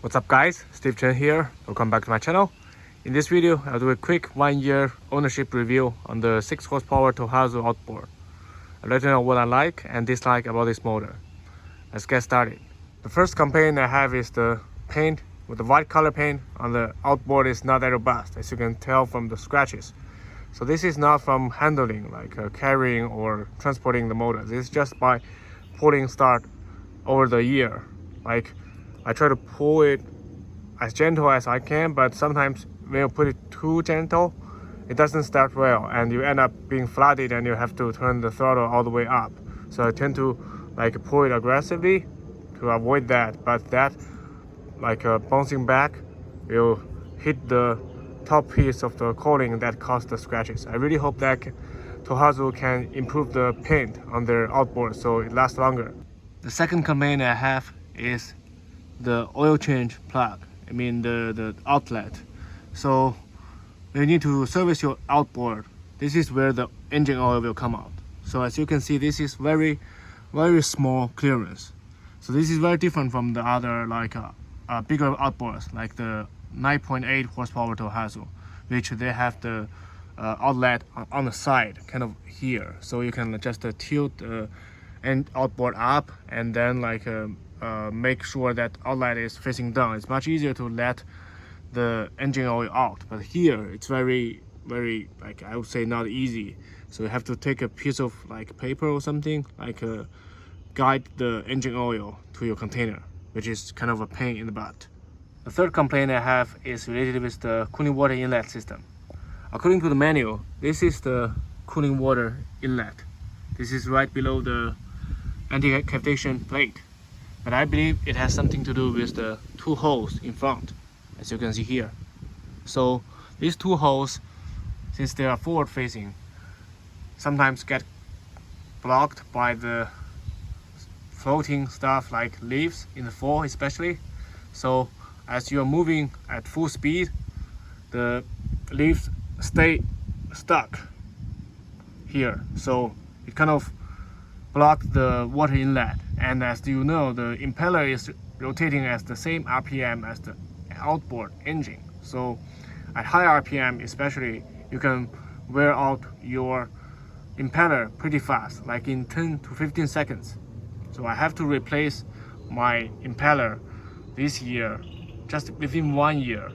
What's up guys, Steve Chen here. Welcome back to my channel. In this video, I'll do a quick 1-year ownership review on the 6 horsepower Tohatsu outboard. I'll let you know what I like and dislike about this motor. Let's get started. The first complaint I have is the paint. With the white color paint on the outboard is not that robust, as you can tell from the scratches. So this is not from handling, like carrying or transporting the motor. This is just by pulling start over the year. Like I try to pull it as gentle as I can, but sometimes when you put it too gentle, it doesn't start well and you end up being flooded and you have to turn the throttle all the way up. So I tend to like pull it aggressively to avoid that, but that like bouncing back will hit the top piece of the cooling that caused the scratches. I really hope that Tohatsu can improve the paint on their outboard so it lasts longer. The second complaint I have is the oil change plug. I mean the outlet. So when you need to service your outboard, this is where the engine oil will come out. So as you can see, this is very small clearance. So this is very different from the other like bigger outboards like the 9.8 horsepower Tohatsu, which they have the outlet on the side, kind of here. So you can just tilt the outboard up and then like make sure that outlet is facing down. It's much easier to let the engine oil out, but here it's very like I would say not easy. So you have to take a piece of like paper or something, like guide the engine oil to your container, which is kind of a pain in the butt. The third complaint I have is related with the cooling water inlet system. According to the manual, this is the cooling water inlet. This is right below the anti-cavitation plate. But I believe it has something to do with the two holes in front, as you can see here. So these two holes, since they are forward facing, sometimes get blocked by the floating stuff like leaves in the fall especially. So as you are moving at full speed, the leaves stay stuck here. So it kind of blocked the water inlet. And as you know, the impeller is rotating at the same RPM as the outboard engine. So at high RPM especially, you can wear out your impeller pretty fast, like in 10 to 15 seconds. So I have to replace my impeller this year, just within 1 year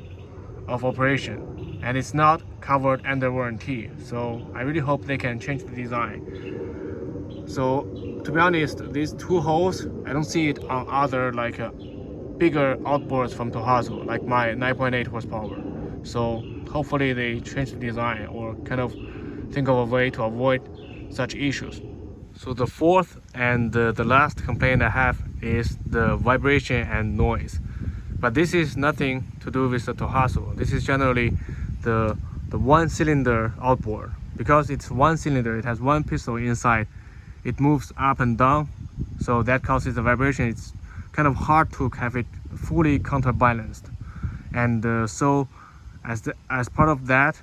of operation. And it's not covered under warranty. So I really hope they can change the design. So to be honest, these two holes, I don't see it on other like bigger outboards from Tohatsu, like my 9.8 horsepower. So hopefully they change the design or kind of think of a way to avoid such issues. So the fourth and the last complaint I have is the vibration and noise. But this is nothing to do with the Tohatsu. This is generally the one cylinder outboard. Because it's one cylinder, it has one piston inside. It moves up and down, so that causes the vibration. It's kind of hard to have it fully counterbalanced, and so as part of that,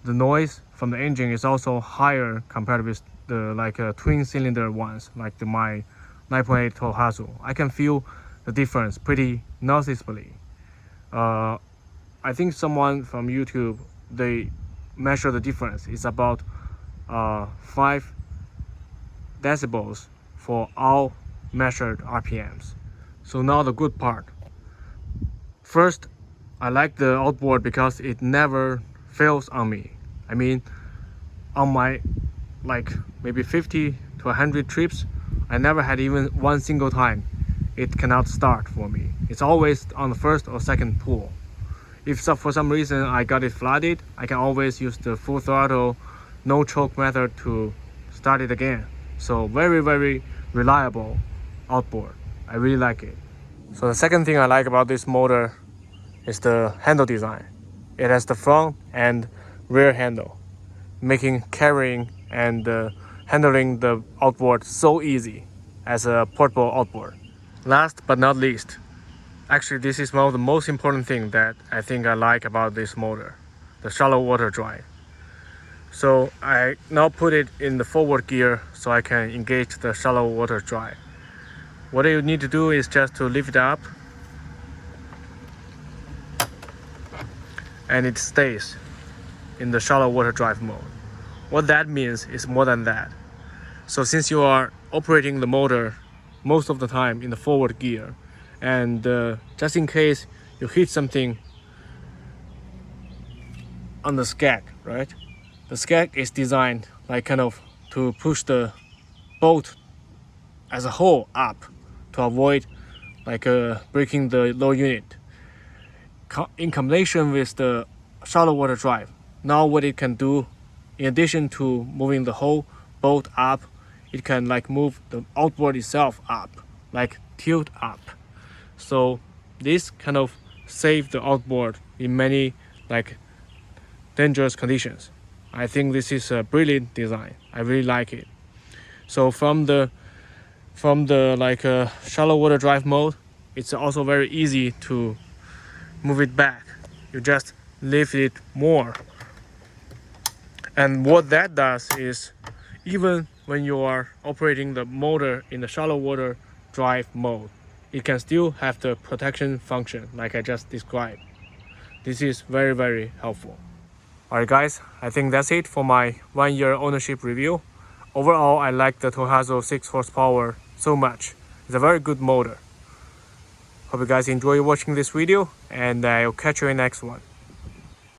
the noise from the engine is also higher compared with the like twin cylinder ones, like my 9.8 Tohatsu. I can feel the difference pretty noticeably. I think someone from YouTube, they measure the difference. It's about 5 decibels for all measured RPMs. So now the good part. First, I like the outboard because it never fails on me. I mean, on my like maybe 50 to 100 trips, I never had even one single time it cannot start for me. It's always on the first or second pull. If for some reason I got it flooded, I can always use the full throttle, no choke method to start it again. So very reliable outboard. I really like it. So the second thing I like about this motor is the handle design. It has the front and rear handle, making carrying and handling the outboard so easy as a portable outboard. Last but not least, actually this is one of the most important things that I think I like about this motor, the shallow water drive. So I now put it in the forward gear so I can engage the shallow water drive. What you need to do is just to lift it up and it stays in the shallow water drive mode. What that means is more than that. So since you are operating the motor most of the time in the forward gear, and just in case you hit something on the skeg, right? The skeg is designed like kind of to push the boat as a whole up to avoid like breaking the low unit. In combination with the shallow water drive, now what it can do, in addition to moving the whole boat up, it can like move the outboard itself up, like tilt up. So this kind of saves the outboard in many like dangerous conditions. I think this is a brilliant design. I really like it. So from the like shallow water drive mode, it's also very easy to move it back. You just lift it more. And what that does is, even when you are operating the motor in the shallow water drive mode, it can still have the protection function like I just described. This is very, very helpful. Alright guys, I think that's it for my 1 year ownership review. Overall, I like the Tohatsu 6 horsepower so much. It's a very good motor. Hope you guys enjoy watching this video, and I'll catch you in the next one.